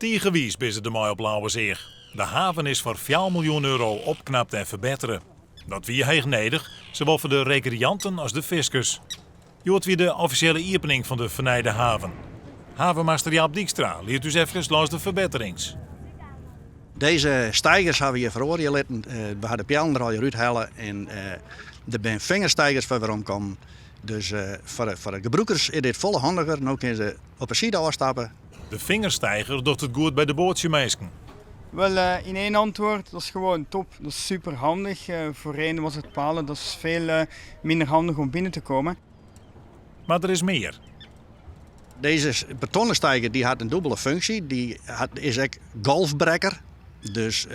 Tiegewies is de mooi op Lauwerzeeg. De haven is voor 4 miljoen euro opknapt en verbeteren. Dat wie heegnedig, zowel voor de recreanten als de viskers. Je hoort weer de officiële opening van de vernijde haven. Havenmaster Jaap Dijkstra leert dus even langs de verbeterings. Deze steigers hebben we hier veroordeeld. We hadden pijlen er al je uithalen en er zijn vingersteigers waar we omkomen. Dus voor de gebruikers is dit volle handiger. Nu kunnen ze op een side afstappen. De vingersteiger doet het goed bij de bootjemeesken. Wel, in één antwoord, dat is gewoon top. Dat is super handig. Voorheen was het palen, dat is veel minder handig om binnen te komen. Maar er is meer. Deze betonnen steiger die had een dubbele functie. Is ook golfbrekker. Dus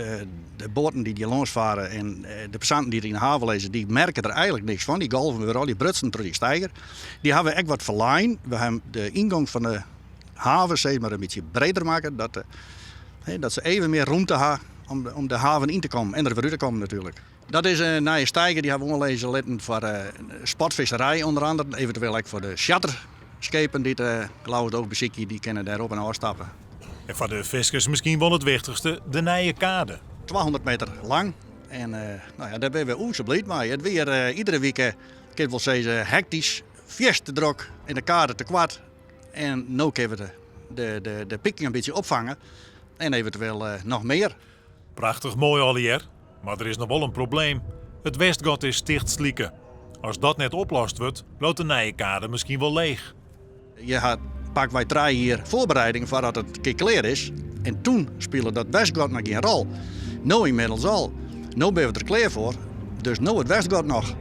de boten die langs varen en de passanten die er in de haven lezen, die merken er eigenlijk niks van. Die golven weer al, die brutsen door die steiger. Die hebben we echt wat verlijn. We hebben de ingang van de haven steeds maar een beetje breder maken. Dat ze even meer ruimte hebben om de haven in te komen en er weer uit te komen natuurlijk. Dat is een nieuwe steiger, die hebben we onderlezen letten voor sportvisserij onder andere. Eventueel ook voor de charterschepen die geloof ik ook bezieken, die kunnen daarop en afstappen. En voor de viskers misschien wel het wichtigste, de nieuwe kade. 200 meter lang. En daar ben we zo blij mee. Het weer iedere week, ik kan wel zeggen, hectisch, fiest te druk en de kade te kwart. En nu kunnen we de pikking een beetje opvangen. En eventueel nog meer. Prachtig mooi alweer, maar er is nog wel een probleem. Het Westgat is stichtslieken. Als dat net oplost wordt, loopt de nieuwe kade misschien wel leeg. Je had pak wij 3 hier voorbereiding voordat het klaar is. En toen speelde dat Westgat nog geen rol. Nu inmiddels al. Nu ben we er klaar voor. Dus nu het Westgat nog.